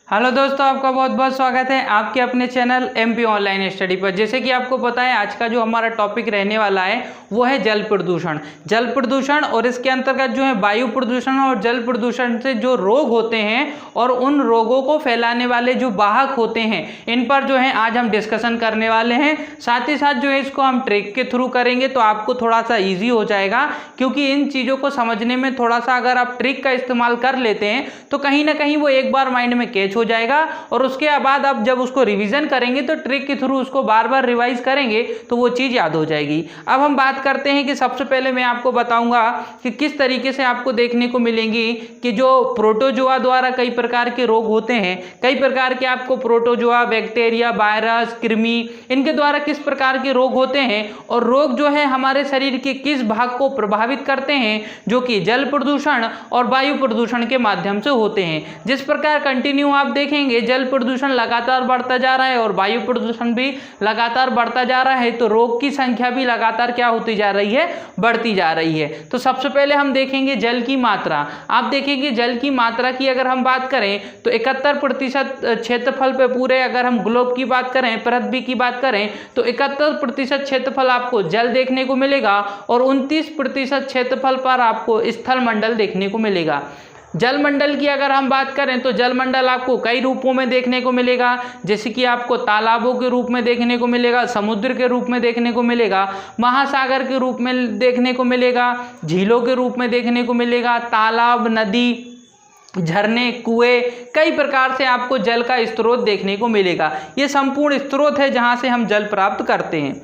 Hello दोस्तों, आपका बहुत बहुत स्वागत है आपके अपने चैनल एमपी ऑनलाइन स्टडी पर। जैसे कि आपको पता है, आज का जो हमारा टॉपिक रहने वाला है वो है जल प्रदूषण। जल प्रदूषण और इसके अंतर्गत जो है वायु प्रदूषण और जल प्रदूषण से जो रोग होते हैं और उन रोगों को फैलाने वाले जो वाहक होते हैं, इन पर जो है आज हम डिस्कशन करने वाले हैं। साथ ही साथ जो है इसको हम ट्रिक के थ्रू करेंगे तो आपको थोड़ा सा ईजी हो जाएगा, क्योंकि इन चीज़ों को समझने में थोड़ा सा अगर आप ट्रिक का इस्तेमाल कर लेते हैं तो कहीं ना कहीं वो एक बार माइंड में कैच हो जाएगा और उसके बाद आप जब उसको रिवीजन करेंगे तो ट्रिक के थ्रू उसको बार बार रिवाइज करेंगे तो वो चीज़ याद हो जाएगी। अब हम बात करते हैं कि सबसे पहले मैं आपको बताऊंगा कि किस तरीके से आपको देखने को मिलेंगी कि जो प्रोटोजोआ द्वारा कई प्रकार के रोग होते हैं, कई प्रकार के आपको प्रोटोजोआ, बैक्टीरिया, वायरस, कृमि, इनके द्वारा किस प्रकार के रोग होते हैं और रोग जो है हमारे शरीर के किस भाग को प्रभावित करते हैं, जो कि जल प्रदूषण और वायु प्रदूषण के माध्यम से होते हैं। जिस प्रकार कंटिन्यू आप देखेंगे जल प्रदूषण लगातार बढ़ता जा रहा है और वायु प्रदूषण भी लगातार बढ़ता जा रहा है, तो रोग की संख्या भी लगातार क्या होती जा रही है, बढ़ती जा रही है। तो सबसे पहले हम देखेंगे जल की मात्रा। आप देखेंगे जल की मात्रा की अगर हम बात करें तो 71% क्षेत्रफल पे पूरे, अगर हम ग्लोब की बात करें, पृथ्वी की बात करें, तो 71% क्षेत्रफल आपको जल देखने को मिलेगा और 29% क्षेत्रफल पर आपको स्थल मंडल देखने को मिलेगा। जल मंडल की अगर हम बात करें तो जल मंडल आपको कई रूपों में देखने को मिलेगा, जैसे कि आपको तालाबों के रूप में देखने को मिलेगा, समुद्र के रूप में देखने को मिलेगा, महासागर के रूप में देखने को मिलेगा, झीलों के रूप में देखने को मिलेगा, तालाब, नदी, झरने, कुएं, कई प्रकार से आपको जल का स्रोत देखने को मिलेगा। ये संपूर्ण स्रोत है जहाँ से हम जल प्राप्त करते हैं।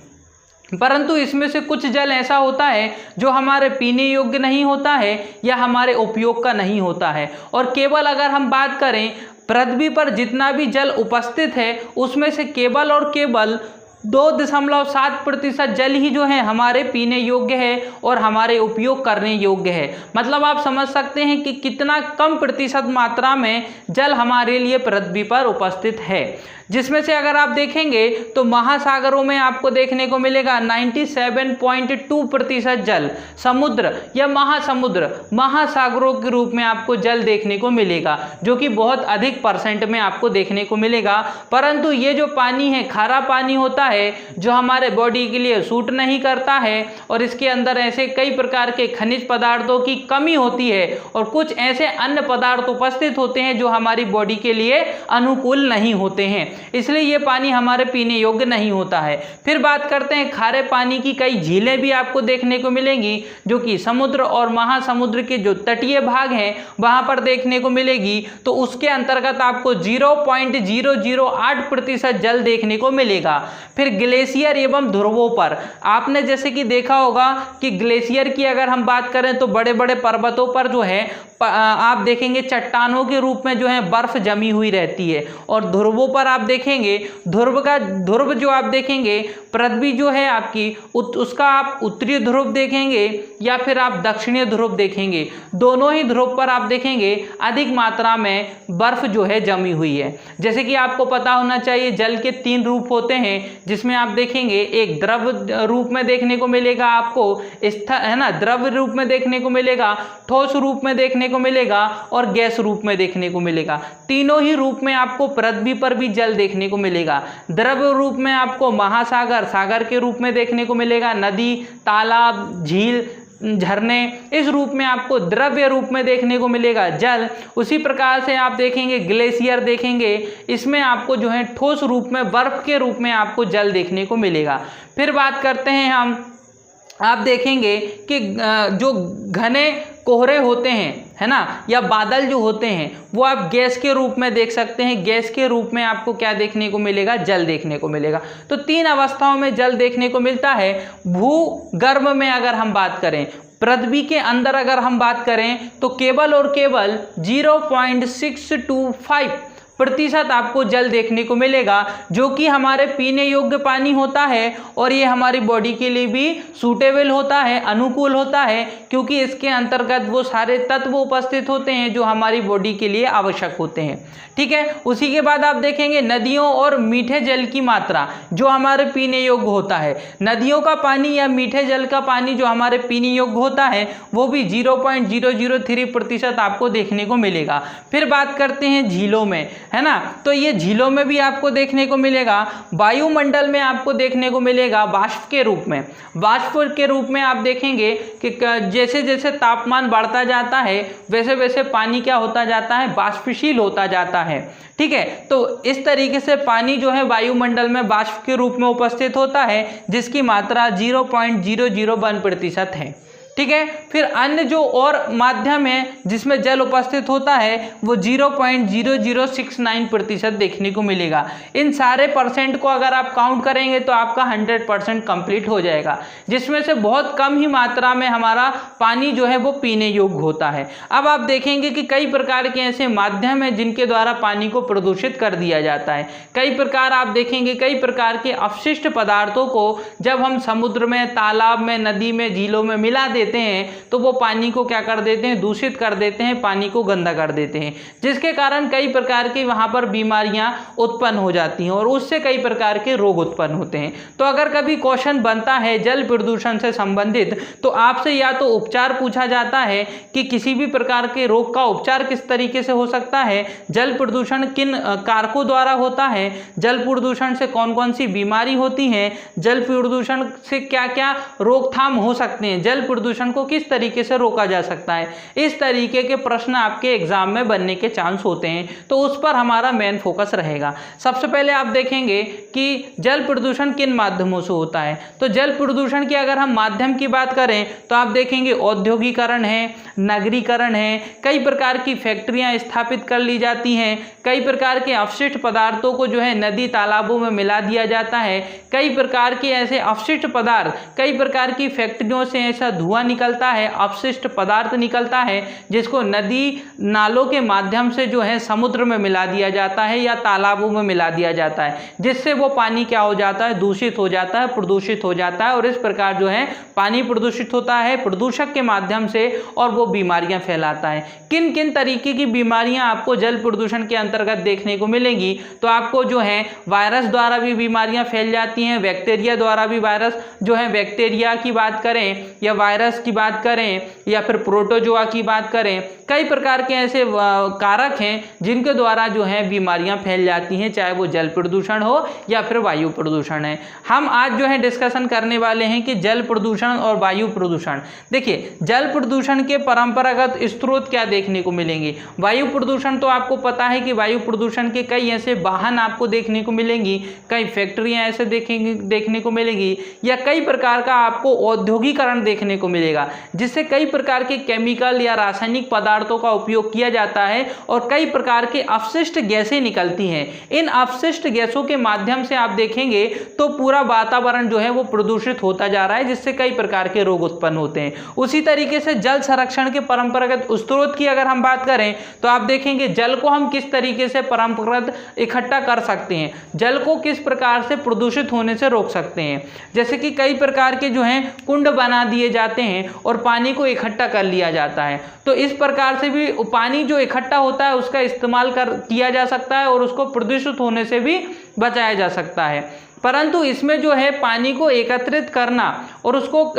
परंतु इसमें से कुछ जल ऐसा होता है जो हमारे पीने योग्य नहीं होता है या हमारे उपयोग का नहीं होता है, और केवल अगर हम बात करें पृथ्वी पर जितना भी जल उपस्थित है उसमें से केवल और केवल 2.7% जल ही जो है हमारे पीने योग्य है और हमारे उपयोग करने योग्य है। मतलब आप समझ सकते हैं कि कितना कम प्रतिशत मात्रा में जल हमारे लिए पृथ्वी पर उपस्थित है, जिसमें से अगर आप देखेंगे तो महासागरों में आपको देखने को मिलेगा 97.2% जल, समुद्र या महासमुद्र, महासागरों के रूप में आपको जल देखने को मिलेगा, जो कि बहुत अधिक परसेंट में आपको देखने को मिलेगा। परंतु ये जो पानी है, खारा पानी होता है जो हमारे बॉडी के लिए सूट नहीं करता है और इसके अंदर ऐसे कई प्रकार के खनिज पदार्थों की कमी होती है और कुछ ऐसे अन्य पदार्थ उपस्थित होते हैं जो हमारी बॉडी के लिए अनुकूल नहीं होते हैं, इसलिए ये पानी हमारे पीने योग्य नहीं होता है। फिर बात करते हैं खारे पानी की। कई झीलें भी आपको देखने को मिलेंगी जो कि समुद्र और महासमुद्र के जो तटीय भाग हैं वहां पर देखने को मिलेगी, तो उसके अंतर्गत आपको 0.008% जल देखने को मिलेगा। फिर ग्लेशियर एवं ध्रुवों पर आपने जैसे कि देखा होगा कि ग्लेशियर की अगर हम बात करें तो बड़े बड़े पर्वतों पर जो है आप देखेंगे चट्टानों के रूप में जो है बर्फ जमी हुई रहती है, और ध्रुवों पर आप देखेंगे ध्रुव जो आप देखेंगे पृथ्वी जो है आपकी उसका आप उत्तरी ध्रुव देखेंगे या फिर आप दक्षिणी ध्रुव देखेंगे, दोनों ही ध्रुव पर आप देखेंगे अधिक मात्रा में बर्फ जो है जमी हुई है। जैसे कि आपको पता होना चाहिए जल के 3 रूप होते हैं, जिसमें आप देखेंगे एक द्रव रूप में देखने को मिलेगा, आपको है ना, द्रव रूप में देखने को मिलेगा, ठोस रूप में देखने को मिलेगा और गैस रूप में देखने को मिलेगा। तीनों ही रूप में आपको पृथ्वी पर भी जल देखने को मिलेगा। द्रव रूप में आपको महासागर, सागर के रूप में देखने को मिलेगा, नदी, तालाब, झील, झरने, इस रूप में आपको द्रव्य रूप में देखने को मिलेगा जल। उसी प्रकार से आप देखेंगे ग्लेशियर देखेंगे, इसमें आपको जो है ठोस रूप में बर्फ के रूप में आपको जल देखने को मिलेगा। फिर बात करते हैं हम, आप देखेंगे कि जो घने कोहरे होते हैं, है ना, या बादल जो होते हैं वो आप गैस के रूप में देख सकते हैं। गैस के रूप में आपको क्या देखने को मिलेगा, जल देखने को मिलेगा। तो 3 अवस्थाओं में जल देखने को मिलता है। भूगर्भ में अगर हम बात करें, पृथ्वी के अंदर अगर हम बात करें तो केवल और केवल 0.625% आपको जल देखने को मिलेगा, जो कि हमारे पीने योग्य पानी होता है और ये हमारी बॉडी के लिए भी सूटेबल होता है, अनुकूल होता है, क्योंकि इसके अंतर्गत वो सारे तत्व उपस्थित होते हैं जो हमारी बॉडी के लिए आवश्यक होते हैं। ठीक है, उसी के बाद आप देखेंगे नदियों और मीठे जल की मात्रा जो हमारे पीने योग्य होता है। नदियों का पानी या मीठे जल का पानी जो हमारे पीने योग्य होता है वो भी 0.003% आपको देखने को मिलेगा। फिर बात करते हैं झीलों में, है ना, तो ये झीलों में भी आपको देखने को मिलेगा। वायुमंडल में आपको देखने को मिलेगा वाष्प के रूप में। वाष्प के रूप में आप देखेंगे कि जैसे जैसे तापमान बढ़ता जाता है वैसे वैसे पानी क्या होता जाता है, वाष्पशील होता जाता है। ठीक है, तो इस तरीके से पानी जो है वायुमंडल में वाष्प के रूप में उपस्थित होता है जिसकी मात्रा 0.001% है। ठीक है, फिर अन्य जो और माध्यम है जिसमें जल उपस्थित होता है वो 0.0069% देखने को मिलेगा। इन सारे परसेंट को अगर आप काउंट करेंगे तो आपका 100% कंप्लीट हो जाएगा, जिसमें से बहुत कम ही मात्रा में हमारा पानी जो है वो पीने योग्य होता है। अब आप देखेंगे कि कई प्रकार के ऐसे माध्यम हैं जिनके द्वारा पानी को प्रदूषित कर दिया जाता है। कई प्रकार आप देखेंगे, कई प्रकार के अपशिष्ट पदार्थों को जब हम समुद्र में, तालाब में, नदी में, झीलों में मिला देते हैं तो वो पानी को क्या कर देते हैं, दूषित कर देते हैं, पानी को गंदा कर देते हैं, जिसके कारण कई प्रकार की वहां पर बीमारियां उत्पन्न हो जाती हैं और उससे कई प्रकार के रोग उत्पन्न होते हैं। तो अगर कभी क्वेश्चन बनता है जल प्रदूषण से संबंधित तो आपसे या तो उपचार पूछा जाता है कि किसी भी प्रकार के रोग का उपचार किस तरीके से हो सकता है, जल प्रदूषण किन कारकों द्वारा होता है, जल प्रदूषण से कौन कौन सी बीमारी होती है, जल प्रदूषण से क्या क्या रोकथाम हो सकते हैं, जल प्रदूषण को किस तरीके से रोका जा सकता है। इस तरीके के प्रश्न आपके एग्जाम में बनने के चांस होते हैं, तो उस पर हमारा मेन फोकस रहेगा। सबसे पहले आप देखेंगे कि जल प्रदूषण किन माध्यमों से होता है। तो जल प्रदूषण की अगर हम माध्यम की बात करें तो आप देखेंगे औद्योगिकरण है, नगरीकरण है, कई प्रकार की फैक्ट्रियां स्थापित कर ली जाती हैं, कई प्रकार के अपशिष्ट पदार्थों को जो है नदी तालाबों में मिला दिया जाता है, कई प्रकार के ऐसे अपशिष्ट पदार्थ, कई प्रकार की फैक्ट्रियों से ऐसा धुआं निकलता है, अपशिष्ट पदार्थ निकलता है जिसको नदी नालों के माध्यम से जो है समुद्र में मिला दिया जाता है या तालाबों में मिला दिया जाता है, जिससे वो पानी क्या हो जाता है, दूषित हो जाता है, प्रदूषित हो जाता है और इस प्रकार जो है पानी प्रदूषित होता है प्रदूषक के माध्यम से और वो बीमारियां फैलाता है। किन किन तरीके की बीमारियां आपको जल प्रदूषण के अंतर्गत देखने को मिलेंगी, तो आपको जो है वायरस द्वारा भी बीमारियां फैल जाती हैं, बैक्टीरिया द्वारा भी वायरस जो है, बैक्टीरिया की बात करें या वायरस की बात करें या फिर प्रोटोजोआ की बात करें, कई प्रकार के ऐसे कारक हैं जिनके द्वारा जो है बीमारियां फैल जाती हैं, चाहे वो जल प्रदूषण हो या फिर वायु प्रदूषण है। हम आज जो है डिस्कशन करने वाले हैं कि जल प्रदूषण और वायु प्रदूषण। देखिए, जल प्रदूषण के परंपरागत स्रोत क्या देखने को मिलेंगे। वायु प्रदूषण तो आपको पता है कि वायु प्रदूषण के कई ऐसे वाहन आपको देखने को मिलेंगी, कई फैक्ट्रियां ऐसे देखने को मिलेंगी या कई प्रकार का आपको औद्योगिकरण देखने को मिलेगा, जिससे कई प्रकार के केमिकल या रासायनिक पदार्थों का उपयोग किया जाता है और कई प्रकार के अपशिष्ट गैसें निकलती हैं। इन अपशिष्ट गैसों के माध्यम से आप देखेंगे तो पूरा वातावरण जो है वो प्रदूषित होता जा रहा है, जिससे कई प्रकार के रोग उत्पन्न होते हैं। उसी तरीके से जल संरक्षण के परंपरागत स्रोत की अगर हम बात करें तो आप देखेंगे जल को हम किस तरीके से परंपरागत इकट्ठा कर सकते हैं, जल को किस प्रकार से प्रदूषित होने से रोक सकते हैं। जैसे कि कई प्रकार के जो हैं कुंड बना दिए जाते हैं और पानी को इकट्ठा कर लिया जाता है, तो इस प्रकार से भी पानी जो इकट्ठा होता है उसका इस्तेमाल किया जा सकता है और उसको प्रदूषित होने से भी बचाया जा सकता है। परंतु इसमें जो है पानी को एकत्रित करना और उसको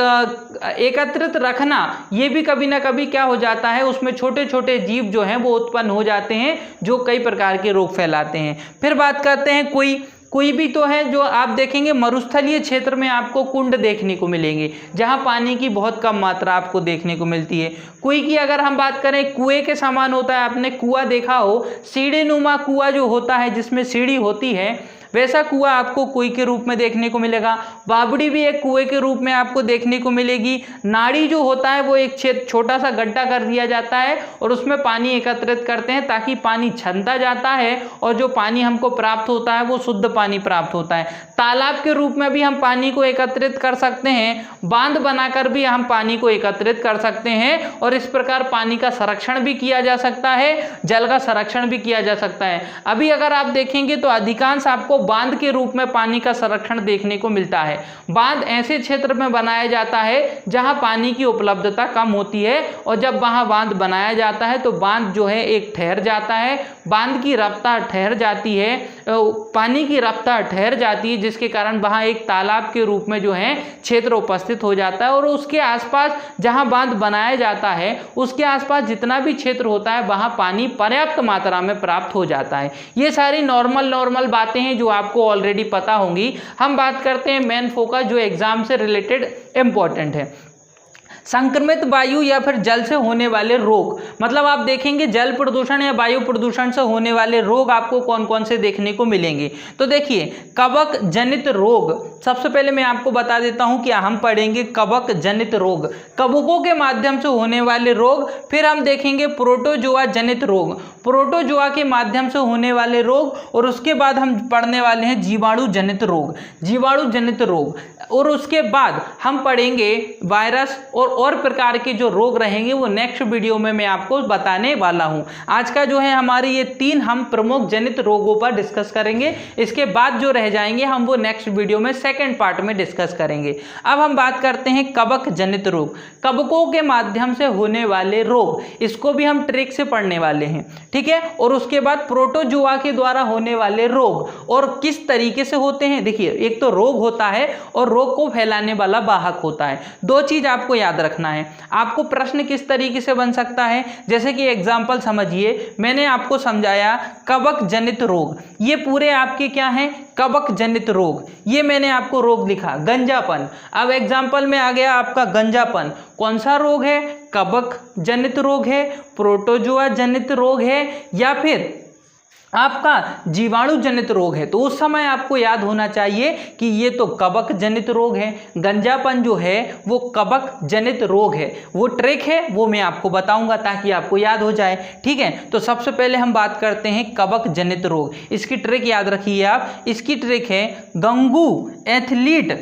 एकत्रित रखना, ये भी कभी ना कभी क्या हो जाता है, उसमें छोटे छोटे जीव जो हैं वो उत्पन्न हो जाते हैं जो कई प्रकार के रोग फैलाते हैं। फिर बात करते हैं कोई भी तो है जो आप देखेंगे मरुस्थलीय क्षेत्र में आपको कुंड देखने को मिलेंगे जहां पानी की बहुत कम मात्रा आपको देखने को मिलती है। कुएं की अगर हम बात करें, कुएं के समान होता है, आपने कुआं देखा हो, सीढ़ी नुमा कुआं जो होता है जिसमें सीढ़ी होती है, वैसा कुआं आपको कुएं के रूप में देखने को मिलेगा। बावड़ी भी एक कुएं के रूप में आपको देखने को मिलेगी। नाड़ी जो होता है वो एक छोटा सा गड्ढा कर दिया जाता है और उसमें पानी एकत्रित करते हैं ताकि पानी छनता जाता है और जो पानी हमको प्राप्त होता है वो शुद्ध पानी प्राप्त होता है। तालाब के रूप में भी हम पानी को एकत्रित कर सकते हैं, बांध बनाकर भी हम पानी को एकत्रित कर सकते हैं और इस प्रकार पानी का संरक्षण भी किया जा सकता है, जल का संरक्षण भी किया जा सकता है। अभी अगर आप देखेंगे तो अधिकांश आपको बांध के रूप में पानी का संरक्षण देखने को मिलता है। बांध ऐसे क्षेत्र में बनाया जाता है जहां पानी की उपलब्धता कम होती है और जब वहां बांध बनाया जाता है तो बांध जो है एक ठहर जाता है, बांध की रफ्तार ठहर जाती है, पानी की रफ्तार ठहर जाती है, जिसके कारण वहां एक तालाब के रूप में जो है क्षेत्र उपस्थित हो जाता है और उसके आसपास जहां बांध बनाया जाता है उसके आसपास जितना भी क्षेत्र होता है वहां पानी पर्याप्त मात्रा में प्राप्त हो जाता है। ये सारी नॉर्मल बातें हैं जो आपको ऑलरेडी पता होंगी। हम बात करते हैं मेन फोकस जो एग्जाम से रिलेटेड इंपॉर्टेंट है, संक्रमित वायु या फिर जल से होने वाले रोग। मतलब आप देखेंगे जल प्रदूषण या वायु प्रदूषण से होने वाले रोग आपको कौन कौन से देखने को मिलेंगे। तो देखिए कवक जनित रोग, सबसे पहले मैं आपको बता देता हूं कि हम पढ़ेंगे कवक जनित रोग, कवकों के माध्यम से होने वाले रोग। फिर हम देखेंगे प्रोटोजोआ जनित रोग, प्रोटोजोआ के माध्यम से होने वाले रोग। और उसके बाद हम पढ़ने वाले हैं जीवाणु जनित रोग, जीवाणु जनित रोग। और उसके बाद हम पढ़ेंगे वायरस और प्रकार के जो रोग रहेंगे वो नेक्स्ट वीडियो में मैं आपको बताने वाला हूं। आज का जो है हमारी ये 3 हम प्रमुख जनित रोगों पर डिस्कस करेंगे, इसके बाद जो रह जाएंगे हम वो नेक्स्ट वीडियो में सेकंड पार्ट में डिस्कस करेंगे। अब हम बात करते हैं कवक जनित रोग, कवकों के माध्यम से होने वाले रोग, इसको भी हम ट्रिक से पढ़ने वाले हैं, ठीक है। और उसके बाद प्रोटोजोआ के द्वारा होने वाले रोग और किस तरीके से होते हैं। देखिए एक तो रोग होता है और रोग को फैलाने वाला वाहक होता है। 2 चीज आपको याद रखना है। आपको प्रश्न किस तरीके से बन सकता है, जैसे कि एग्जांपल समझिए, मैंने आपको समझाया कवक जनित रोग, ये पूरे आपके क्या हैं, कवक जनित रोग। ये मैंने आपको रोग लिखा गंजापन। अब एग्जांपल में आ गया आपका गंजापन, कौन सा रोग है, कवक जनित रोग है, प्रोटोजोआ जनित रोग है या फिर आपका जीवाणु जनित रोग है। तो उस समय आपको याद होना चाहिए कि ये तो कवक जनित रोग है, गंजापन जो है वो कवक जनित रोग है। वो ट्रिक है वो मैं आपको बताऊंगा ताकि आपको याद हो जाए, ठीक है। तो सबसे पहले हम बात करते हैं कवक जनित रोग। इसकी ट्रिक याद रखिए आप, इसकी ट्रिक है गंगू एथलीट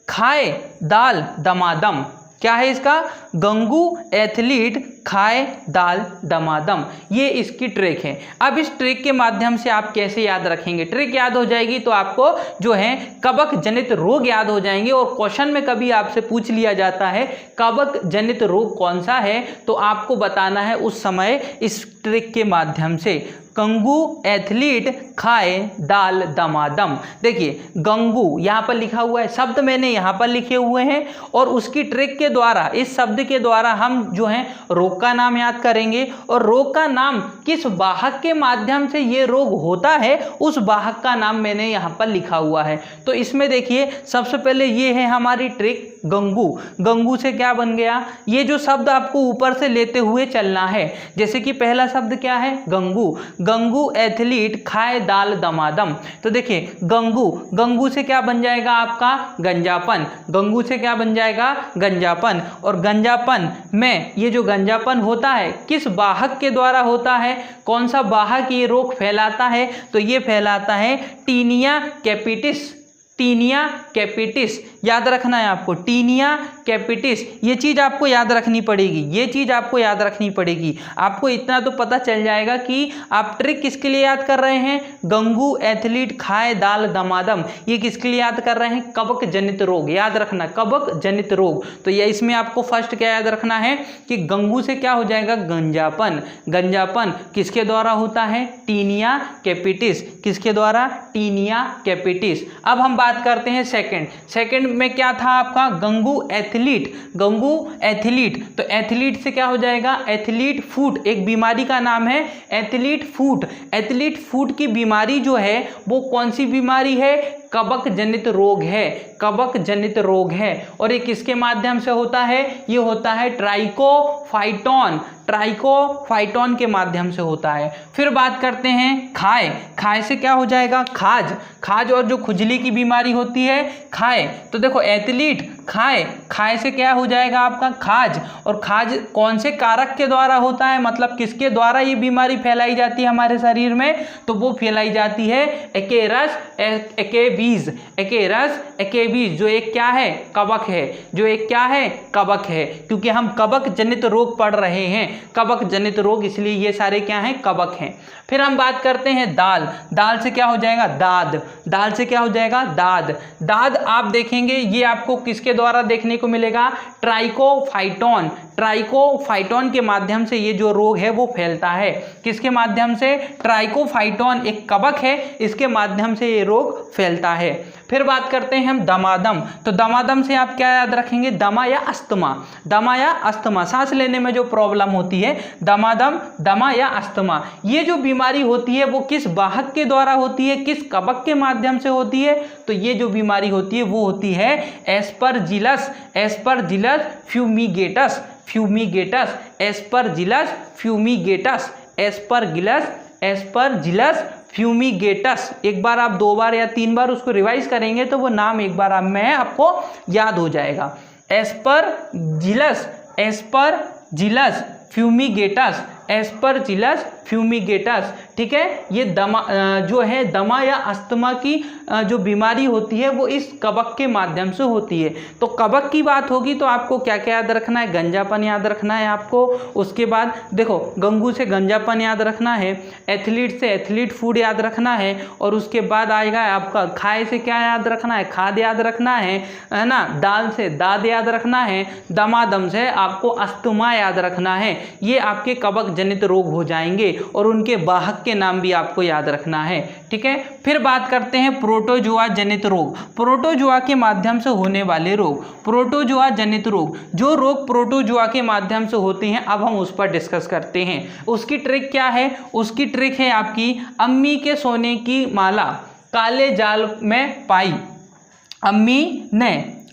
खाए दाल दमादम। क्या है इसका, गंगू एथलीट खाए दाल दमादम, ये इसकी ट्रिक है। अब इस ट्रिक के माध्यम से आप कैसे याद रखेंगे, ट्रिक याद हो जाएगी तो आपको जो है कवक जनित रोग याद हो जाएंगे। और क्वेश्चन में कभी आपसे पूछ लिया जाता है कवक जनित रोग कौन सा है, तो आपको बताना है उस समय इस ट्रिक के माध्यम से, गंगू एथलीट खाए दाल दमादम। देखिए गंगू यहाँ पर लिखा हुआ है, शब्द मैंने यहाँ पर लिखे हुए हैं और उसकी ट्रिक के द्वारा, इस शब्द के द्वारा हम जो है रोग का नाम याद करेंगे और रोग का नाम किस वाहक के माध्यम से ये रोग होता है उस वाहक का नाम मैंने यहाँ पर लिखा हुआ है। तो इसमें देखिए सबसे पहले ये है हमारी ट्रिक गंगू। गंगू से क्या बन गया, ये जो शब्द आपको ऊपर से लेते हुए चलना है, जैसे कि पहला शब्द क्या है, गंगू, गंगू एथलीट खाए दाल दमादम। तो देखिए गंगू, गंगू से क्या बन जाएगा आपका गंजापन, गंगू से क्या बन जाएगा गंजापन। और गंजापन में ये जो गंजापन होता है किस वाहक के द्वारा होता है, कौन सा वाहक ये रोग फैलाता है, तो ये फैलाता है टीनिया कैपिटिस, टीनिया कैपिटिस याद रखना है आपको, टीनिया कैपिटिस, ये चीज़ आपको याद रखनी पड़ेगी, ये चीज़ आपको याद रखनी पड़ेगी। आपको इतना तो पता चल जाएगा कि आप ट्रिक किसके लिए याद कर रहे हैं, गंगू एथलीट खाए दाल दमादम, ये किसके लिए याद कर रहे हैं, कवक जनित रोग, याद रखना कवक जनित रोग। तो ये इसमें आपको फर्स्ट क्या याद रखना है कि गंगू से क्या हो जाएगा गंजापन, गंजापन किसके द्वारा होता है, टीनिया कैपिटिस, किसके द्वारा, टीनिया कैपिटिस। अब हम बात करते हैं सेकंड में क्या था आपका गंगू एथलीट, गंगू एथलीट, तो एथलीट से क्या हो जाएगा एथलीट फूट, एक बीमारी का नाम है एथलीट फूट। एथलीट फूट की बीमारी जो है वो कौन सी बीमारी है, कवक जनित रोग है, कवक जनित रोग है। और ये किसके माध्यम से होता है, ये होता है ट्राइकोफाइटॉन, ट्राइकोफाइटॉन के माध्यम से होता है। फिर बात करते हैं खाए, खाए से क्या हो जाएगा खाज, खाज और जो खुजली की बीमारी होती है खाए। तो देखो एथलीट खाए, खाए से क्या हो जाएगा आपका खाज, और खाज कौन से कारक के द्वारा होता है, मतलब किसके द्वारा ये बीमारी फैलाई जाती है हमारे शरीर में, तो वो फैलाई जाती है एकेरस एकेबीज, एकेरस एकेबीज, जो एक क्या है कवक है, जो एक क्या है कवक है, क्योंकि हम कवक जनित रोग पढ़ रहे हैं, कवक जनित रोग, इसलिए ये सारे क्या हैं कवक हैं। फिर हम बात करते हैं दाल, दाल से क्या हो जाएगा दाद, दाल से क्या हो जाएगा दाद, दाद आप देखेंगे ये आपको किसके द्वारा देखने को मिलेगा, ट्राइकोफाइटोन, ट्राइकोफाइटोन के माध्यम से ये जो रोग है वो फैलता है, किसके माध्यम से, ट्राइकोफाइटोन एक कवक है, इसके माध्यम से ये रोग फैलता है। फिर बात करते हैं हम दमादम, तो दमादम से आप क्या याद रखेंगे, दमा या अस्थमा, दमा या अस्थमा, सांस लेने में जो प्रॉब्लम होती है, दमादम, दमा या अस्थमा, ये जो बीमारी होती है वो किस वाहक के द्वारा होती है, किस कवक के माध्यम से होती है, तो ये जो बीमारी होती है वो होती है Aspergillus, Aspergillus fumigatus, fumigatus, Aspergillus fumigatus, Aspergillus, Aspergillus fumigatus. एक बार आप 2 बार या 3 बार उसको रिवाइज करेंगे तो वो नाम एक बार में आपको याद हो जाएगा, Aspergillus, Aspergillus fumigatus, Aspergillus fumigatus, ठीक है। ये दमा जो है दमा या अस्थमा की जो बीमारी होती है वो इस कवक के माध्यम से होती है। तो कवक की बात होगी तो आपको क्या क्या याद रखना है, गंजापन याद रखना है आपको, उसके बाद देखो गंगू से गंजापन याद रखना है, एथलीट से एथलीट फूड याद रखना है, और उसके बाद आएगा आपका खाए से क्या याद रखना है, खाद याद रखना है ना, दाल से दाद याद रखना है, दमादम से आपको अस्थमा याद रखना है। ये आपके कवक जनित रोग हो जाएंगे और उनके वाहक के नाम भी आपको याद रखना है, ठीक है। फिर बात करते हैं प्रोटोजोआ जनित रोग, प्रोटोजोआ के माध्यम से होने वाले रोग, प्रोटोजोआ जनित रोग, जो रोग प्रोटोजोआ के माध्यम से होते हैं अब हम उस पर डिस्कस करते हैं। उसकी ट्रिक क्या है, उसकी ट्रिक है आपकी अम्मी के सोने की माला काले जाल में पाई,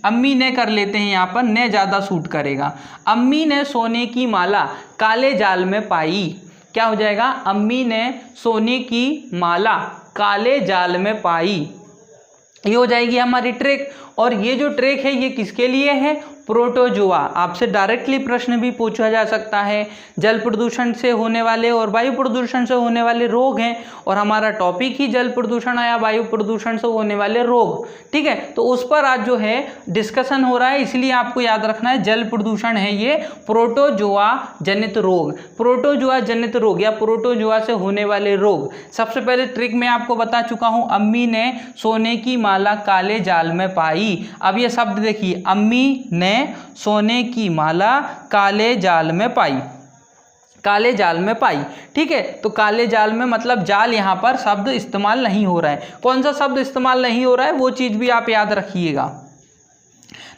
अम्मी ने कर लेते हैं यहाँ पर, ने ज़्यादा सूट करेगा, अम्मी ने सोने की माला काले जाल में पाई, क्या हो जाएगा, अम्मी ने सोने की माला काले जाल में पाई, ये हो जाएगी हमारी ट्रिक। और ये जो ट्रिक है ये किसके लिए है, प्रोटोजोआ। आपसे डायरेक्टली प्रश्न भी पूछा जा सकता है, जल प्रदूषण से होने वाले और वायु प्रदूषण से होने वाले रोग हैं, और हमारा टॉपिक ही जल प्रदूषण या वायु प्रदूषण से होने वाले रोग, ठीक है। तो उस पर आज जो है डिस्कशन हो रहा है, इसलिए आपको याद रखना है जल प्रदूषण है ये प्रोटोजोआ जनित रोग, प्रोटोजोआ जनित रोग या प्रोटोजोआ से होने वाले रोग। सबसे पहले ट्रिक मैं आपको बता चुका हूँ, अम्मी ने सोने की माला काले जाल में पाई। अब ये शब्द देखिए, अम्मी ने सोने की माला काले जाल में पाई, काले जाल में पाई, ठीक है। तो काले जाल में मतलब जाल यहाँ पर शब्द इस्तेमाल नहीं हो रहा है, कौन सा शब्द इस्तेमाल नहीं हो रहा है वो चीज़ भी आप याद रखिएगा,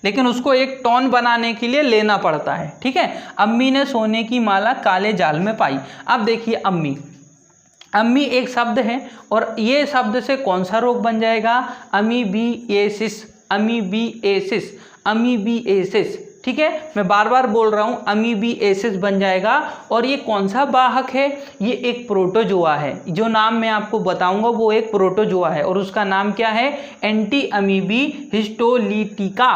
लेकिन उसको एक टोन बनाने के लिए लेना पड़ता है, ठीक है। अम्मी ने सोने की माला काले जाल में पाई। अब देखिए अम्मी, अम्मी एक शब्द है और ये शब्द से कौन सा रोग बन जाएगा, अमीबिएसिस, अमीबिएसिस, अमीबिएसिस, ठीक है। मैं बार बार बोल रहा हूँ, अमीबिएसिस बन जाएगा। और ये कौन सा वाहक है, ये एक प्रोटोजोआ है, जो नाम मैं आपको बताऊंगा वो एक प्रोटोजोआ है और उसका नाम क्या है, एंटी अमीबी हिस्टोलिटिका,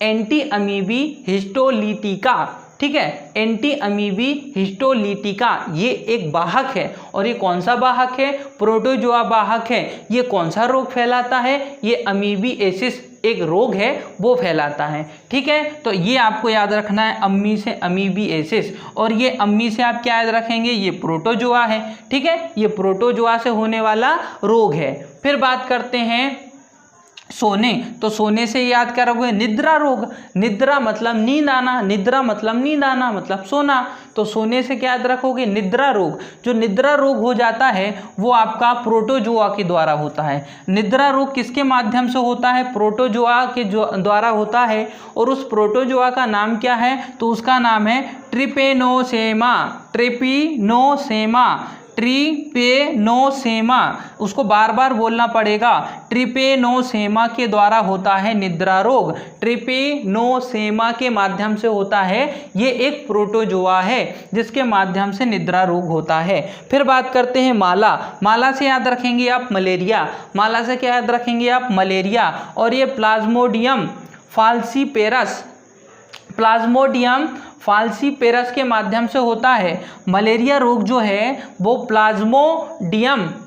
एंटी अमीबी हिस्टोलिटिका, ठीक है। एंटी अमीबी हिस्टोलिटिका ये एक वाहक है, और ये कौन सा वाहक है, प्रोटोजोआ वाहक है। ये कौन सा रोग फैलाता है, ये अमीबिएसिस एक रोग है वो फैलाता है, ठीक है। तो ये आपको याद रखना है, अम्मी से अमीबिएसिस, और ये अम्मी से आप क्या याद रखेंगे, ये प्रोटोजोआ है, ठीक है। ये प्रोटोजोआ से होने वाला रोग है। फिर बात करते हैं सोने, तो सोने से याद क्या रखोगे, निद्रा रोग, निद्रा मतलब नींद आना, निद्रा मतलब नींद आना मतलब सोना, तो सोने से क्या याद रखोगे, निद्रा रोग। जो निद्रा रोग हो जाता है वो आपका प्रोटोजोआ के द्वारा होता है। निद्रा रोग किसके माध्यम से होता है, प्रोटोजोआ के द्वारा होता है, और उस प्रोटोजोआ का नाम क्या है, तो उसका नाम है ट्रिपेनोसेमा, ट्रिपिनोसेमा, ट्रिपेनोसेमा, उसको बार बार बोलना पड़ेगा, ट्रिपेनोसेमा के द्वारा होता है निद्रा रोग, ट्रिपेनोसेमा के माध्यम से होता है। ये एक प्रोटोजोआ है जिसके माध्यम से निद्रा रोग होता है। फिर बात करते हैं माला, माला से याद रखेंगे आप मलेरिया, माला से क्या याद रखेंगे आप, मलेरिया। और ये प्लाज्मोडियम, फाल्सीपेरस, प्लाज्मोडियम फाल्सीपेरस के माध्यम से होता है। मलेरिया रोग जो है वो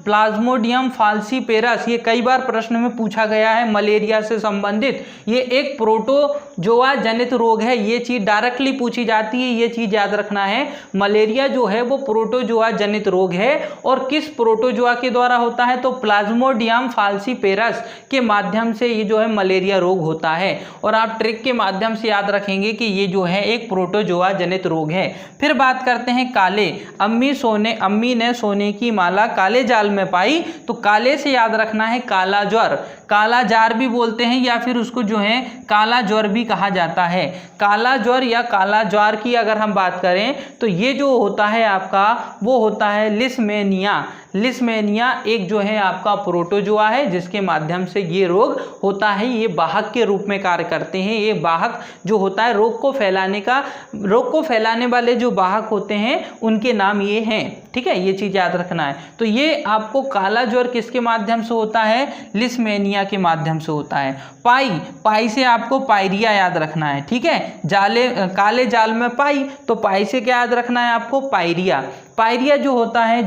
प्लाज्मोडियम फाल्सीपेरस, ये कई बार प्रश्न में पूछा गया है मलेरिया से संबंधित। ये एक प्रोटोजोआ जनित रोग है, ये चीज़ डायरेक्टली पूछी जाती है, ये चीज़ याद रखना है। मलेरिया जो है वो प्रोटोजोआ जनित रोग है और किस प्रोटोजोआ के द्वारा होता है, तो प्लाज्मोडियम फाल्सीपेरस के माध्यम से ये जो है मलेरिया रोग होता है। और आप ट्रिक के माध्यम से याद रखेंगे कि ये जो है एक प्रोटोजोआ जनित रोग है। फिर बात करते हैं काले। अम्मी ने सोने की माला काले जाल में पाई, तो काले से याद रखना है काला ज्वर, काला जार भी बोलते हैं या फिर उसको जो है काला ज्वर भी कहा जाता है। काला ज्वर या काला ज्वर की अगर हम बात करें तो ये जो होता है आपका वो होता है लिस्मेनिया। लिस्मेनिया एक जो है आपका प्रोटोजोआ है जिसके माध्यम से ये रोग होता है। ये वाहक के रूप में कार्य करते हैं। ये वाहक जो होता है रोग को फैलाने वाले जो वाहक होते हैं उनके नाम ये हैं। ठीक है, ये चीज़ याद रखना है। तो ये आपको काला ज्वर किसके माध्यम से होता है, लिस्मेनिया के माध्यम से होता है। पाई से आपको पायरिया याद रखना है। ठीक है, काले जाल में पाई, तो पाई से क्या याद रखना है आपको, पायरिया। पायरिया जो होता है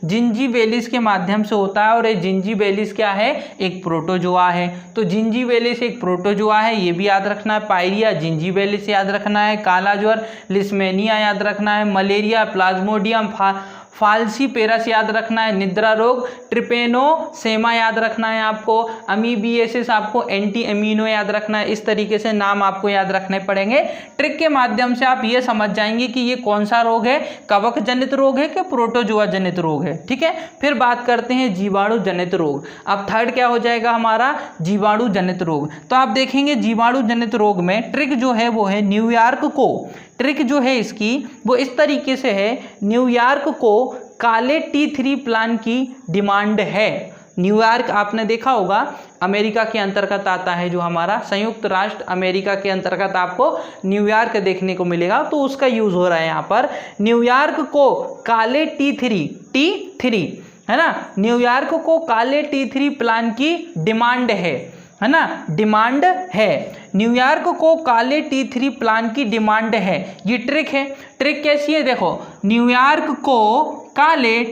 जिंजीबेलिस के माध्यम से होता है और ये जिंजीबेलिस क्या है, एक प्रोटोजोआ है। तो जिंजीबेलिस एक प्रोटोजोआ है, ये भी याद रखना है। पायरिया जिंजीबेलिस याद रखना है, काला ज्वर लिस्मेनिया याद रखना है, मलेरिया प्लाज्मोडियम फाल्सीपेरस याद रखना है, निद्रा रोग ट्रिपेनोसेमा याद रखना है आपको, अमीबिएसिस आपको एंटी अमीनो याद रखना है। इस तरीके से नाम आपको याद रखने पड़ेंगे। ट्रिक के माध्यम से आप ये समझ जाएंगे कि ये कौन सा रोग है, कवक जनित रोग है कि प्रोटोजोआ जनित रोग है। ठीक है, फिर बात करते हैं जीवाणु जनित रोग। अब थर्ड क्या हो जाएगा हमारा, जीवाणु जनित रोग। तो आप देखेंगे जीवाणु जनित रोग में ट्रिक जो है वो है न्यूयॉर्क को, ट्रिक जो है इसकी वो इस तरीके से है, न्यूयॉर्क को काले T3 प्लान की डिमांड है। न्यूयॉर्क आपने देखा होगा अमेरिका के अंतर्गत आता है, जो हमारा संयुक्त राष्ट्र अमेरिका के अंतर्गत आपको न्यूयॉर्क देखने को मिलेगा, तो उसका यूज हो रहा है यहाँ पर। न्यूयॉर्क को काले T3 है ना, न्यूयॉर्क को काले T3 प्लान की डिमांड है ना, डिमांड है। न्यूयॉर्क को काले T3 प्लान की डिमांड है, ये ट्रिक है। ट्रिक कैसी है, देखो न्यूयॉर्क को काले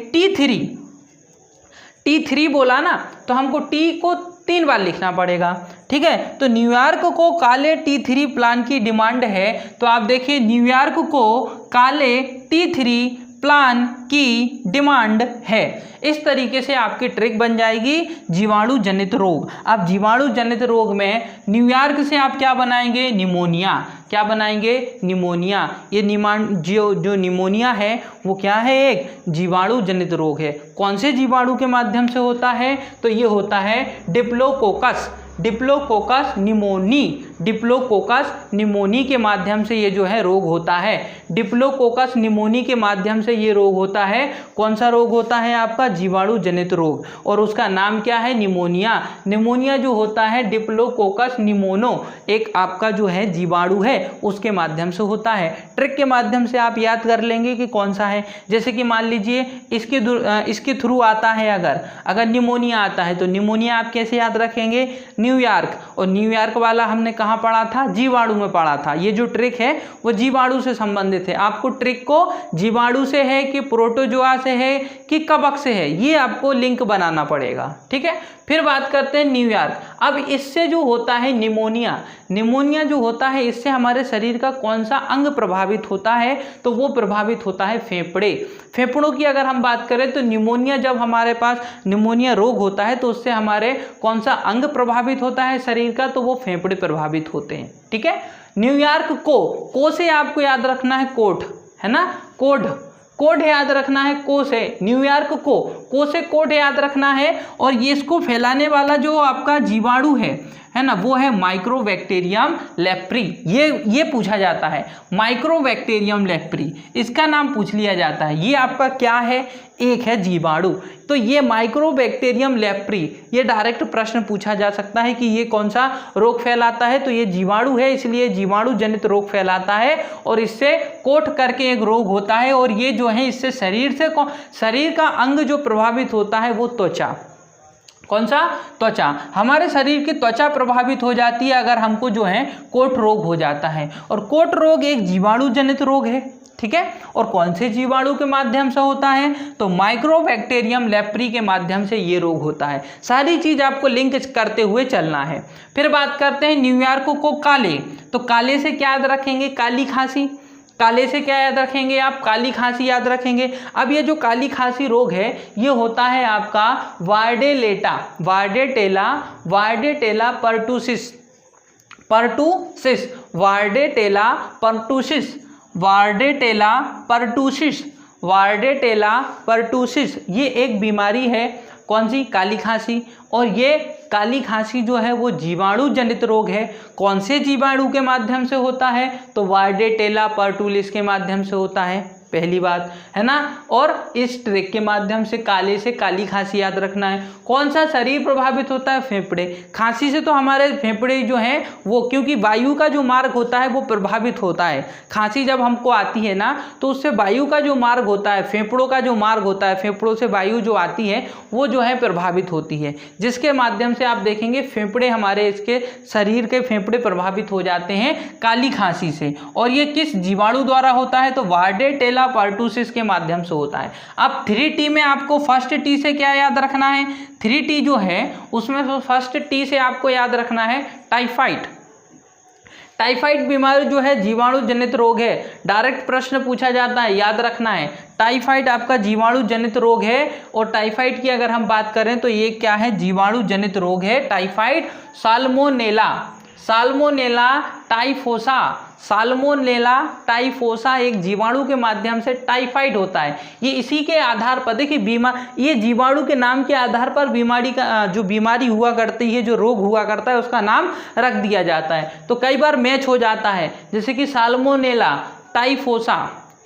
T3 बोला ना, तो हमको T को 3 बार लिखना पड़ेगा। ठीक है, तो न्यूयॉर्क को काले T3 प्लान की डिमांड है, तो आप देखिए न्यूयॉर्क को काले T3 प्लान की डिमांड है। इस तरीके से आपकी ट्रिक बन जाएगी जीवाणु जनित रोग। अब जीवाणु जनित रोग में न्यूयॉर्क से आप क्या बनाएंगे, निमोनिया। क्या बनाएंगे, निमोनिया। ये जो निमोनिया है वो क्या है, एक जीवाणु जनित रोग है। कौन से जीवाणु के माध्यम से होता है, तो ये होता है डिप्लोकोकस निमोनी के माध्यम से ये जो है रोग होता है। डिप्लोकोकस निमोनी के माध्यम से ये रोग होता है। कौन सा रोग होता है आपका, जीवाणु जनित रोग, और उसका नाम क्या है, निमोनिया। निमोनिया जो होता है डिप्लोकोकस निमोनो, एक आपका जो है जीवाणु है उसके माध्यम से होता है। ट्रिक के माध्यम से आप याद कर लेंगे कि कौन सा है। जैसे कि मान लीजिए इसके थ्रू आता है, अगर निमोनिया आता है तो निमोनिया आप कैसे याद रखेंगे, न्यूयॉर्क, और न्यूयॉर्क वाला हमने कहाँ पढ़ा था, जीवाणु में पढ़ा था। ये जो ट्रिक है वो जीवाणु से संबंधित है। आपको ट्रिक को जीवाणु से है कि प्रोटोजोआ से है कि कवक से है, ये आपको लिंक बनाना पड़ेगा। ठीक है, फिर बात करते हैं न्यूयॉर्क। अब इससे जो होता है निमोनिया जो होता है, इससे हमारे शरीर का कौन सा अंग प्रभावित होता है, तो वो प्रभावित होता है फेफड़ों की अगर हम बात करें तो निमोनिया, जब हमारे पास निमोनिया रोग होता है तो उससे हमारे कौन सा अंग प्रभावित होता है शरीर का, तो वो फेफड़े प्रभावित होते हैं। ठीक है, न्यूयॉर्क को से आपको याद रखना है कोड, है ना, कोड याद रखना है, को से न्यूयॉर्क को से कोड याद रखना है। और ये इसको फैलाने वाला जो आपका जीवाणु है ना, वो है माइक्रोबैक्टीरियम लेप्री। ये पूछा जाता है, माइक्रोबैक्टीरियम लेप्री, इसका नाम पूछ लिया जाता है। ये आपका क्या है, एक है जीवाणु। तो ये माइक्रोबैक्टीरियम लेप्री, ये डायरेक्ट प्रश्न पूछा जा सकता है कि ये कौन सा रोग फैलाता है, तो ये जीवाणु है, इसलिए जीवाणु जनित रोग फैलाता है और इससे कोट करके एक रोग होता है। और ये जो है इससे शरीर का अंग जो प्रभावित होता है वो त्वचा। कौन सा? त्वचा। हमारे शरीर की त्वचा प्रभावित हो जाती है अगर हमको जो है कोट रोग हो जाता है, और कोट रोग एक जीवाणु जनित रोग है, ठीक है। और कौन से जीवाणु के माध्यम से होता है? तो माइक्रोबैक्टीरियम लेप्री के माध्यम से ये रोग होता है। सारी चीज आपको लिंक करते हुए चलना है। फिर बात करते हैं न्यूयॉर्क को काले, तो काले से क्या याद रखेंगे? काली खांसी। काले से क्या याद रखेंगे आप? काली खांसी याद रखेंगे। अब ये जो काली खांसी रोग है ये होता है आपका वार्डेटेला पर्टुसिस, वार्डेटेला पर्टुसिस ये एक बीमारी है। कौन सी? काली खांसी। और ये काली खांसी जो है वो जीवाणु जनित रोग है। कौन से जीवाणु के माध्यम से होता है? तो वार्डेटेला पर्टुसिस के माध्यम से होता है, पहली बात है ना। और इस ट्रिक के माध्यम से काले से काली खांसी याद रखना है। कौन सा शरीर प्रभावित होता है? फेफड़े। खांसी से तो हमारे फेफड़े जो हैं वो, क्योंकि वायु का जो मार्ग होता है वो प्रभावित होता है। खांसी जब हमको आती है ना तो उससे वायु का जो मार्ग होता है, फेफड़ों का जो मार्ग होता है, फेफड़ों से वायु जो आती है वो जो है प्रभावित होती है, जिसके माध्यम से आप देखेंगे फेफड़े हमारे, इसके शरीर के फेफड़े प्रभावित हो जाते हैं काली खांसी से। और ये किस जीवाणु द्वारा होता है? तो वार्डेटेला पर्टुसिस के माध्यम से होता है। अब 3T में आपको फर्स्ट टी से क्या याद रखना है? 3T जो है उसमें फर्स्ट टी से आपको याद रखना है टाइफाइड। टाइफाइड बीमारी जो है जीवाणु जनित रोग है। डायरेक्ट प्रश्न पूछा जाता है, याद रखना है। टाइफाइड आपका जीवाणु जनित रोग है। और टाइफाइड की अगर हम बात करें तो ये क्या है? जीवाणु जनित रोग है टाइफाइड। साल्मोनेला टाइफोसा एक जीवाणु के माध्यम से टाइफाइड होता है। ये इसी के आधार पर देखिए ये जीवाणु के नाम के आधार पर बीमारी का जो बीमारी हुआ करती है, जो रोग हुआ करता है, उसका नाम रख दिया जाता है। तो कई बार मैच हो जाता है, जैसे कि साल्मोनेला टाइफोसा,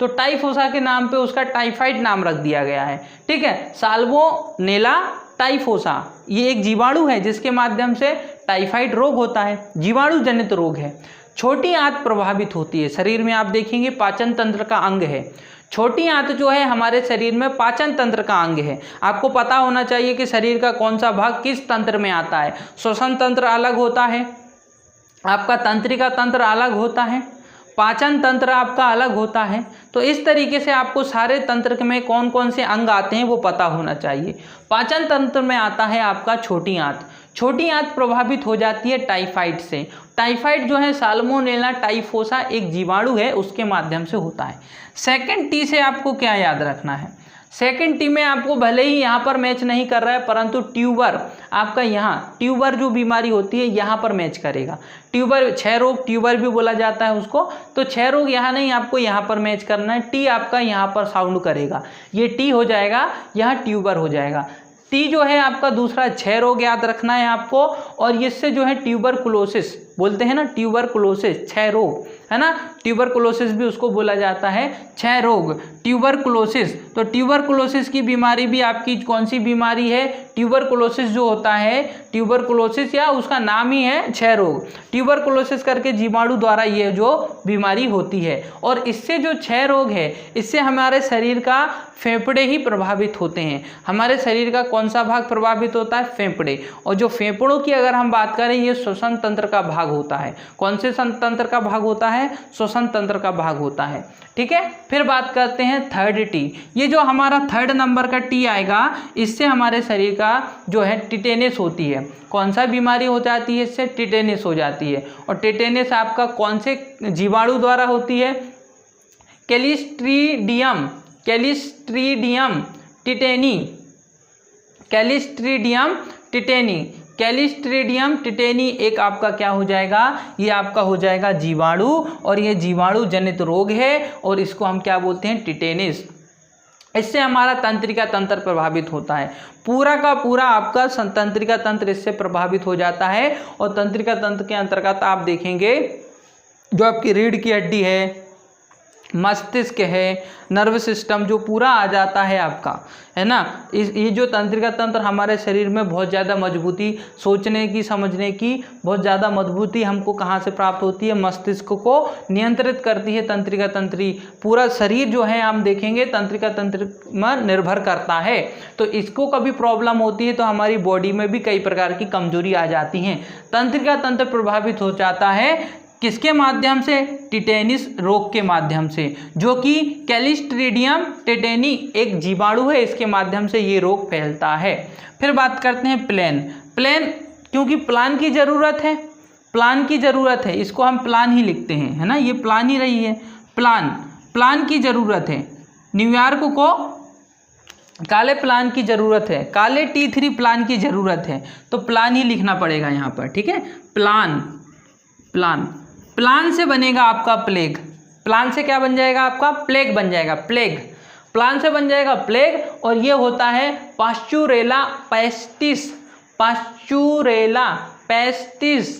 तो टाइफोसा के नाम पे उसका टाइफाइड नाम रख दिया गया है, ठीक है। साल्मोनेला टाइफोसा ये एक जीवाणु है जिसके माध्यम से टाइफाइड रोग होता है, जीवाणु जनित रोग है। छोटी आंत प्रभावित होती है शरीर में, आप देखेंगे पाचन तंत्र का अंग है। छोटी आंत जो है हमारे शरीर में पाचन तंत्र का अंग है। आपको पता होना चाहिए कि शरीर का कौन सा भाग किस तंत्र में आता है। श्वसन तंत्र अलग होता है, आपका तंत्रिका तंत्र अलग होता है, पाचन तंत्र आपका अलग होता है। तो इस तरीके से आपको सारे तंत्र में कौन कौन से अंग आते हैं वो पता होना चाहिए। पाचन तंत्र में आता है आपका छोटी आंत। छोटी आंत प्रभावित हो जाती है टाइफाइड से। टाइफाइड जो है साल्मोनेला टाइफोसा एक जीवाणु है, उसके माध्यम से होता है। सेकंड टी से आपको क्या याद रखना है? सेकंड टी में आपको भले ही यहाँ पर मैच नहीं कर रहा है, परंतु ट्यूबर आपका यहाँ ट्यूबर जो बीमारी होती है यहाँ पर मैच करेगा। ट्यूबर, क्षय रोग ट्यूबर भी बोला जाता है उसको। तो क्षय रोग यहाँ नहीं, आपको यहाँ पर मैच करना है। टी आपका यहाँ पर साउंड करेगा, ये टी हो जाएगा, यहाँ ट्यूबर हो जाएगा। टी जो है आपका दूसरा क्षय रोग याद रखना है आपको। और इससे जो है ट्यूबरकुलोसिस बोलते हैं ना, ट्यूबरकुलोसिस क्षय रोग है ना, ट्यूबरकुलोसिस भी उसको बोला जाता है, क्षय रोग ट्यूबरकुलोसिस। तो ट्यूबरकुलोसिस की बीमारी भी आपकी कौन सी बीमारी है? ट्यूबरकुलोसिस जो होता है, ट्यूबरकुलोसिस या उसका नाम ही है क्षय रोग। ट्यूबरकुलोसिस करके जीवाणु द्वारा ये जो बीमारी होती है। और इससे जो क्षय रोग है इससे हमारे शरीर का फेफड़े ही प्रभावित होते हैं। हमारे शरीर का कौन सा भाग प्रभावित होता है? फेफड़े। और जो फेफड़ों की अगर हम बात करें, ये श्वसन तंत्र का भाग होता है। कौन से तंत्र का भाग होता है? श्वसन तंत्र का भाग होता है, ठीक है। फिर बात करते हैं थर्ड टी। ये जो हमारा थर्ड नंबर का टी आएगा, इससे हमारे शरीर का जो है टिटेनस होती है। कौन सा बीमारी हो जाती है? इससे टिटेनस हो जाती है। और टिटेनस आपका कौन से जीवाणु द्वारा होती है? क्लोस्ट्रीडियम टिटेनी एक आपका क्या हो जाएगा? ये आपका हो जाएगा जीवाणु। और ये जीवाणु जनित रोग है और इसको हम क्या बोलते हैं? टिटेनस। इससे हमारा तंत्रिका तंत्र प्रभावित होता है। पूरा का पूरा आपका तंत्रिका तंत्र इससे प्रभावित हो जाता है। और तंत्रिका तंत्र के अंतर्गत आप देखेंगे जो आपकी रीढ़ की हड्डी है, मस्तिष्क है, नर्व सिस्टम जो पूरा आ जाता है आपका, है ना। ये जो तंत्रिका तंत्र हमारे शरीर में बहुत ज़्यादा मजबूती, सोचने की समझने की बहुत ज़्यादा मजबूती हमको कहाँ से प्राप्त होती है, मस्तिष्क को नियंत्रित करती है तंत्रिका तंत्री। पूरा शरीर जो है हम देखेंगे तंत्रिका तंत्र में निर्भर करता है। तो इसको कभी प्रॉब्लम होती है तो हमारी बॉडी में भी कई प्रकार की कमजोरी आ जाती हैं। तंत्रिका तंत्र प्रभावित हो जाता है किसके माध्यम से, टिटेनिस रोग के माध्यम से, जो कि क्लिस्ट्रीडियम टिटेनी एक जीवाणु है, इसके माध्यम से ये रोग फैलता है। फिर बात करते हैं प्लेन। प्लेन क्योंकि प्लान की ज़रूरत है, प्लान की ज़रूरत है, इसको हम प्लान ही लिखते हैं, है ना, ये प्लान ही रही है। प्लान की ज़रूरत है। न्यूयॉर्क को काले प्लान की ज़रूरत है, काले T3 प्लान की ज़रूरत है, तो प्लान ही लिखना पड़ेगा यहाँ पर, ठीक है। प्लान से बनेगा आपका प्लेग। प्लान से क्या बन जाएगा आपका, प्लेग बन जाएगा, प्लेग। प्लान से बन जाएगा प्लेग, और ये होता है पास्चुरेला पेस्टिस। पास्चुरेला पेस्टिस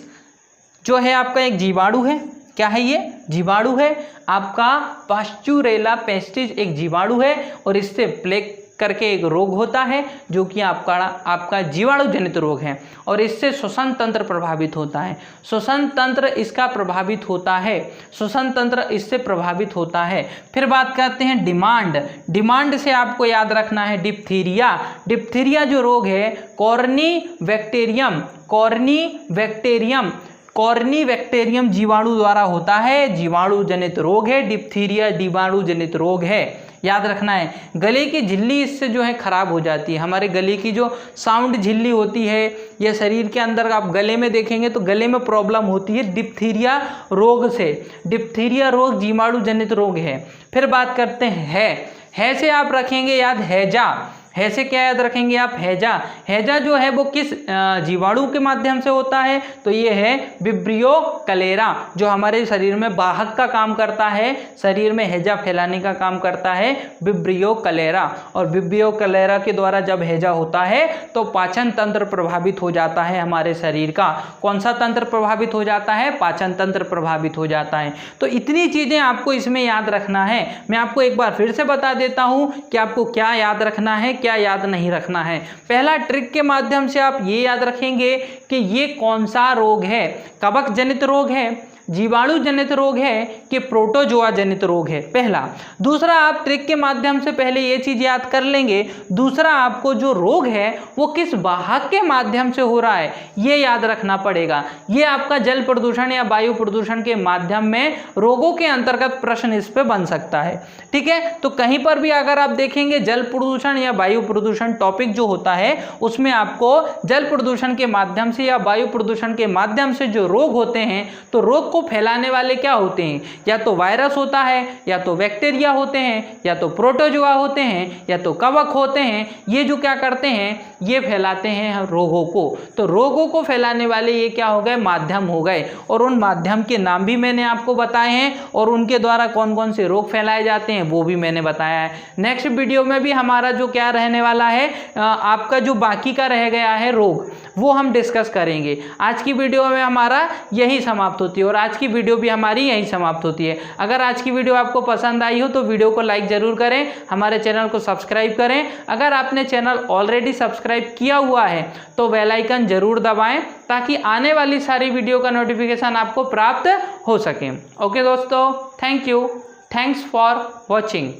जो है आपका एक जीवाणु है। क्या है ये, जीवाणु है आपका। पास्चुरेला पेस्टिस एक जीवाणु है, और इससे प्लेग करके एक रोग होता है जो कि आपका जीवाणु जनित रोग है, और इससे श्वसन तंत्र प्रभावित होता है। श्वसन तंत्र इसका प्रभावित होता है, श्वसन तंत्र इससे प्रभावित होता है। फिर बात करते हैं डिमांड। डिमांड से आपको याद रखना है डिप्थीरिया। डिप्थीरिया जो रोग है कॉर्नी बैक्टीरियम जीवाणु द्वारा होता है, जीवाणु जनित रोग है। डिप्थीरिया जीवाणु जनित रोग है, याद रखना है। गले की झिल्ली इससे जो है खराब हो जाती है। हमारे गले की जो साउंड झिल्ली होती है, या शरीर के अंदर आप गले में देखेंगे तो गले में प्रॉब्लम होती है डिप्थीरिया रोग से। डिप्थीरिया रोग जीवाणु जनित रोग है। फिर बात करते हैं है से आप रखेंगे याद हैजा। है से क्या याद रखेंगे आप, हैजा। हैजा जो है वो किस जीवाणु के माध्यम से होता है, तो ये है विब्रियो कलेरा, जो हमारे शरीर में वाहक का काम करता है, शरीर में हैजा फैलाने का काम करता है विब्रियो कलेरा। और विब्रियो कलेरा के द्वारा जब हैजा होता है तो पाचन तंत्र प्रभावित हो जाता है हमारे शरीर का। कौन सा तंत्र प्रभावित हो जाता है, पाचन तंत्र प्रभावित हो जाता है। तो इतनी चीज़ें आपको इसमें याद रखना है। मैं आपको एक बार फिर से बता देता हूँ कि आपको क्या याद रखना है, क्या याद नहीं रखना है। पहला ट्रिक के माध्यम से आप ये याद रखेंगे कि ये कौन सा रोग है, कवक जनित रोग है, जीवाणु जनित रोग है कि प्रोटोजोआ जनित रोग है, पहला। दूसरा, आप ट्रिक के माध्यम से पहले ये चीज याद कर लेंगे। दूसरा, आपको जो रोग है वो किस वाहक के माध्यम से हो रहा है ये याद रखना पड़ेगा। ये आपका जल प्रदूषण या वायु प्रदूषण के माध्यम में रोगों के अंतर्गत प्रश्न इस पे बन सकता है, ठीक है। तो कहीं पर भी अगर आप देखेंगे जल प्रदूषण या वायु प्रदूषण टॉपिक जो होता है उसमें आपको जल प्रदूषण के माध्यम से या वायु प्रदूषण के माध्यम से जो रोग होते हैं, तो रोग को फैलाने वाले क्या होते हैं, या तो वायरस होता है, या तो बैक्टीरिया होते हैं, या तो प्रोटोजोआ होते हैं, या तो कवक होते हैं। ये जो क्या करते हैं, ये फैलाते हैं रोगों को। तो रोगों को फैलाने वाले ये क्या हो गए, माध्यम हो गए। और उन माध्यम के नाम भी मैंने आपको बताए हैं, और उनके द्वारा कौन कौन से रोग फैलाए जाते हैं वो भी मैंने बताया है। नेक्स्ट वीडियो में भी हमारा जो क्या रहने वाला है, आपका जो बाकी का रह गया है रोग, वो हम डिस्कस करेंगे। आज की वीडियो में हमारा यही समाप्त होती है, और आज की वीडियो भी हमारी यही समाप्त होती है। अगर आज की वीडियो आपको पसंद आई हो तो वीडियो को लाइक ज़रूर करें, हमारे चैनल को सब्सक्राइब करें। अगर आपने चैनल ऑलरेडी सब्सक्राइब किया हुआ है तो बेल आइकन जरूर दबाएं, ताकि आने वाली सारी वीडियो का नोटिफिकेशन आपको प्राप्त हो सके। ओके दोस्तों, thank you, thanks for watching.